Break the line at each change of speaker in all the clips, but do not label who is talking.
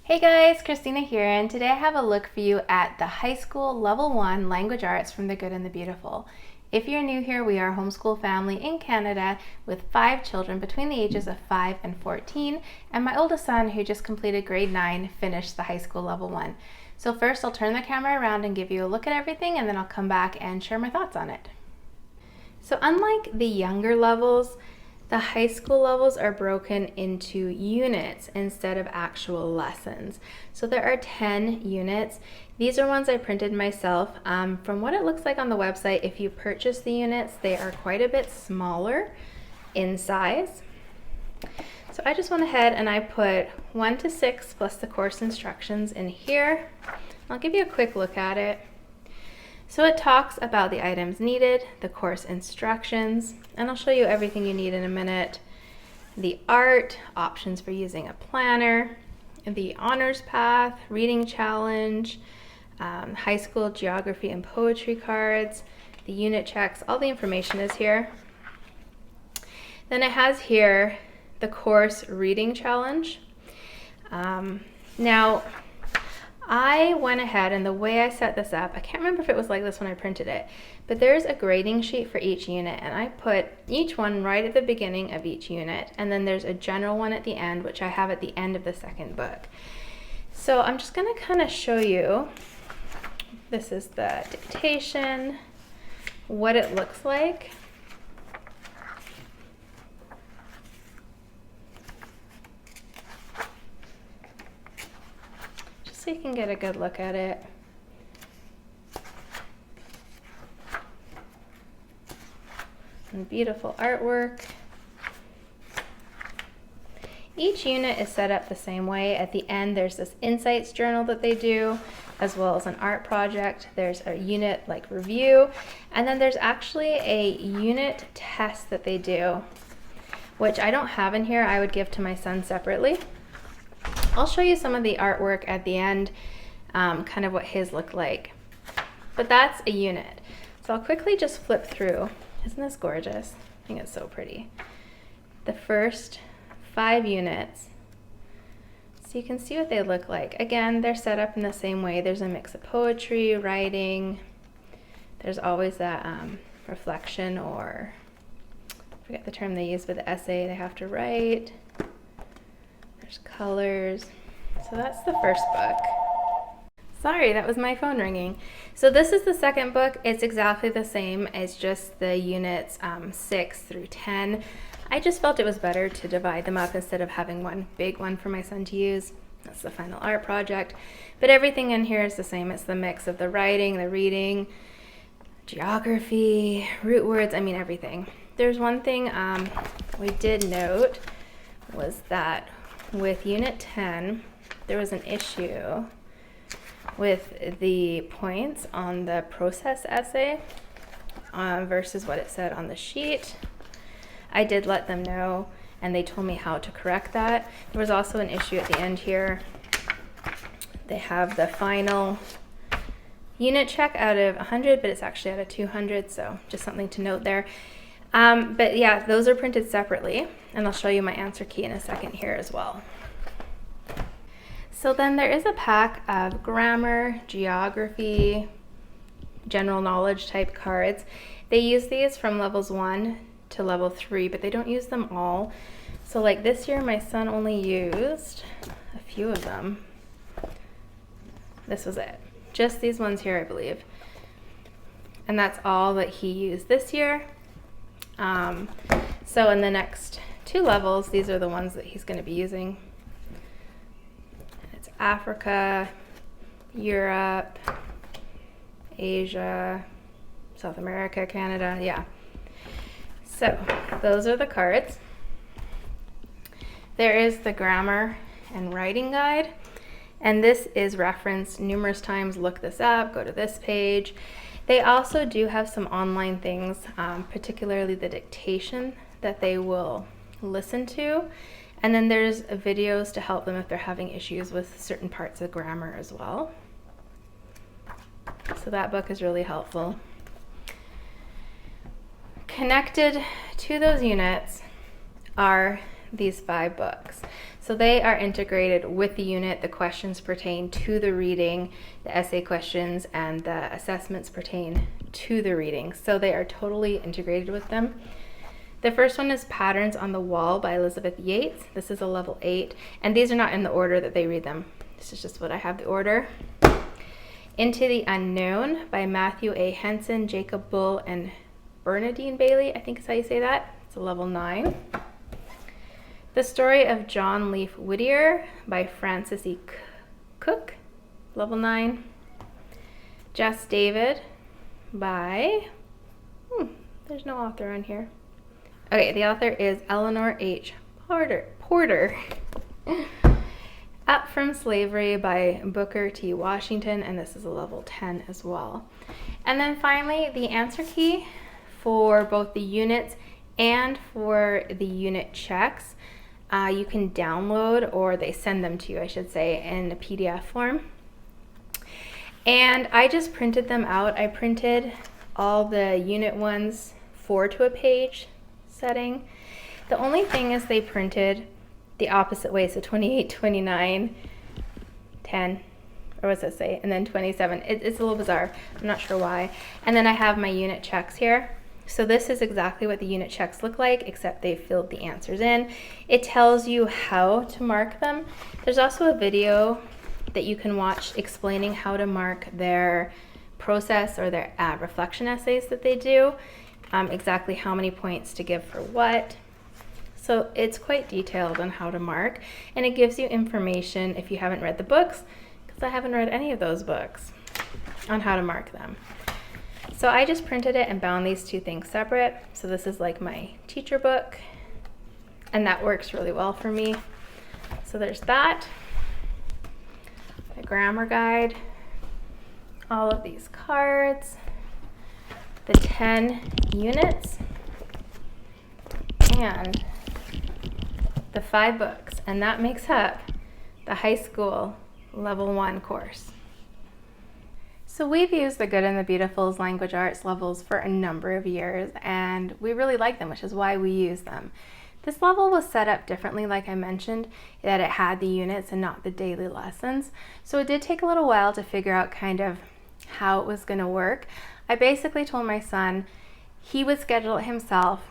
Hey guys, Christina here, and today I have a look for you at the high school level 1 language arts from the good and the beautiful. If you're new here, we are a homeschool family in Canada with 5 children between the ages of 5 and 14, and my oldest son, who just completed grade 9, finished the high school level 1. So first I'll turn the camera around and give you a look at everything, and then I'll come back and share my thoughts on it. So unlike the younger levels, the high school levels are broken into units instead of actual lessons. So there are 10 units. These are ones I printed myself. From what it looks like on the website, if you purchase the units, they are quite a bit smaller in size. So I just went ahead and I put 1 to 6 plus the course instructions in here. I'll give you a quick look at it. So it talks about the items needed, the course instructions, and I'll show you everything you need in a minute. The art, options for using a planner, the honors path, reading challenge, high school geography and poetry cards, the unit checks, all the information is here. Then it has here the course reading challenge. Now, I went ahead and the way I set this up, I can't remember if it was like this when I printed it, but there's a grading sheet for each unit, and I put each one right at the beginning of each unit, and then there's a general one at the end, which I have at the end of the second book. So I'm just going to kind of show you, this is the dictation, what it looks like. So you can get a good look at it. And beautiful artwork. Each unit is set up the same way. At the end, there's this insights journal that they do, as well as an art project. There's a unit like review, and then there's actually a unit test that they do, which I don't have in here. I would give to my son separately. I'll show you some of the artwork at the end, kind of what his looked like. But that's a unit. So I'll quickly just flip through. Isn't this gorgeous? I think it's so pretty. The first 5 units. So you can see what they look like. Again, they're set up in the same way. There's a mix of poetry, writing. There's always that reflection, or I forget the term they use, but the essay they have to write. There's colors. So that's the first book. Sorry, that was my phone ringing. So this is the second book. It's exactly the same as just the units 6 through 10. I just felt it was better to divide them up instead of having one big one for my son to use. That's the final art project. But everything in here is the same. It's the mix of the writing, the reading, geography, root words, I mean everything. There's one thing we did note was that with Unit 10, there was an issue with the points on the process essay versus what it said on the sheet. I did let them know, and they told me how to correct that. There was also an issue at the end here. They have the final unit check out of 100, but it's actually out of 200, so just something to note there. But yeah, those are printed separately, and I'll show you my answer key in a second here as well. So then there is a pack of grammar, geography, general knowledge type cards. They use these from levels 1 to level 3, but they don't use them all. So like this year, my son only used a few of them. This was it. Just these ones here, I believe. And that's all that he used this year. So in the next 2 levels, these are the ones that he's going to be using. It's Africa, Europe, Asia, South America, Canada, yeah. So those are the cards. There is the grammar and writing guide, and this is referenced numerous times. Look this up, go to this page. They also do have some online things, particularly the dictation that they will listen to. And then there's videos to help them if they're having issues with certain parts of grammar as well. So that book is really helpful. Connected to those units are these 5 books. So they are integrated with the unit. The questions pertain to the reading, the essay questions and the assessments pertain to the reading. So they are totally integrated with them. The first one is Patterns on the Wall by Elizabeth Yates. This is a level 8, and these are not in the order that they read them. This is just what I have the order. Into the Unknown by Matthew A. Henson, Jacob Bull, and Bernadine Bailey, I think is how you say that. It's a level 9. The Story of John Leaf Whittier by Francis E. Cook, level 9. Just David by, there's no author on here. Okay, the author is Eleanor H. Porter. Up from Slavery by Booker T. Washington, and this is a level 10 as well. And then finally, the answer key for both the units and for the unit checks, you can download, or they send them to you, I should say, in a PDF form. And I just printed them out. I printed all the unit ones 4 to a page setting. The only thing is they printed the opposite way, so 28, 29, 10, or what's it say, and then 27. It's a little bizarre. I'm not sure why. And then I have my unit checks here. So this is exactly what the unit checks look like, except they filled the answers in. It tells you how to mark them. There's also a video that you can watch explaining how to mark their process or their reflection essays that they do, exactly how many points to give for what. So it's quite detailed on how to mark, and it gives you information if you haven't read the books, because I haven't read any of those books, on how to mark them. So I just printed it and bound these two things separate. So this is like my teacher book, and that works really well for me. So there's that, the grammar guide, all of these cards, the 10 units, and the 5 books, and that makes up the high school level 1 course. So we've used the Good and the Beautiful's language arts levels for a number of years, and we really like them, which is why we use them. This level was set up differently, like I mentioned, that it had the units and not the daily lessons. So it did take a little while to figure out kind of how it was going to work. I basically told my son he would schedule it himself.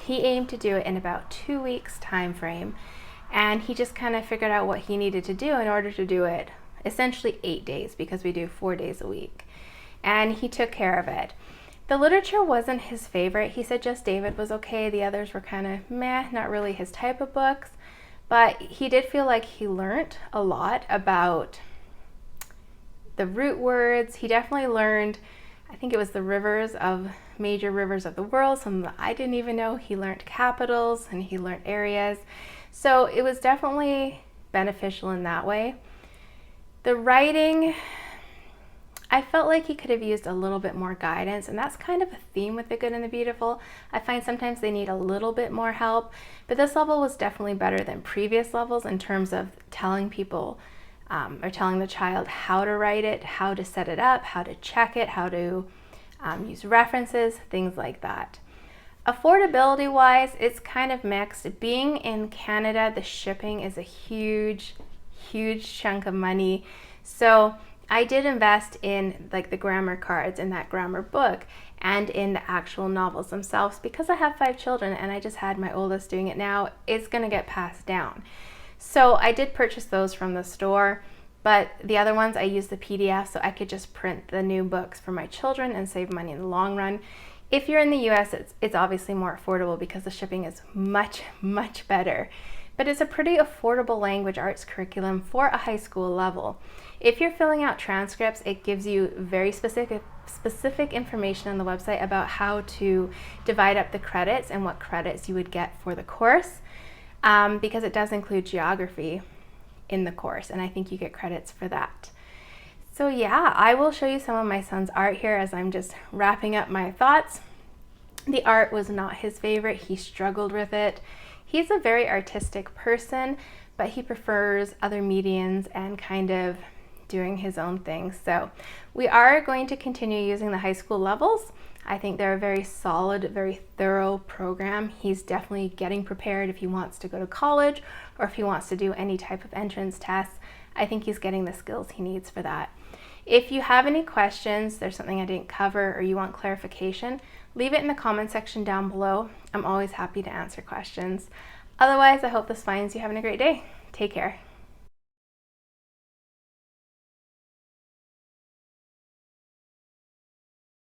He aimed to do it in about 2 weeks time frame, and he just kind of figured out what he needed to do in order to do it essentially 8 days, because we do 4 days a week, and he took care of it. The literature wasn't his favorite. He said Just David was okay. The others were kind of meh, not really his type of books, but he did feel like he learned a lot about the root words. He definitely learned, I think it was the major rivers of the world, some that I didn't even know. He learned capitals and he learned areas. So it was definitely beneficial in that way. The writing, I felt like he could have used a little bit more guidance, and that's kind of a theme with the Good and the Beautiful. I find sometimes they need a little bit more help, but this level was definitely better than previous levels in terms of telling people or telling the child how to write it, how to set it up, how to check it, how to use references, things like that. Affordability wise, it's kind of mixed. Being in Canada, the shipping is a huge chunk of money. So I did invest in like the grammar cards in that grammar book and in the actual novels themselves, because I have 5 children and I just had my oldest doing it now. It's going to get passed down. So I did purchase those from the store, but the other ones I used the PDF so I could just print the new books for my children and save money in the long run. If you're in the US, it's obviously more affordable because the shipping is much better. But it's a pretty affordable language arts curriculum for a high school level. If you're filling out transcripts, it gives you very specific information on the website about how to divide up the credits and what credits you would get for the course, because it does include geography in the course, and I think you get credits for that. So yeah, I will show you some of my son's art here as I'm just wrapping up my thoughts. The art was not his favorite. He struggled with it. He's a very artistic person, but he prefers other mediums and kind of doing his own thing. So we are going to continue using the high school levels. I think they're a very solid, very thorough program. He's definitely getting prepared if he wants to go to college or if he wants to do any type of entrance tests. I think he's getting the skills he needs for that. If you have any questions, there's something I didn't cover, or you want clarification, leave it in the comment section down below. I'm always happy to answer questions. Otherwise, I hope this finds you having a great day. Take care.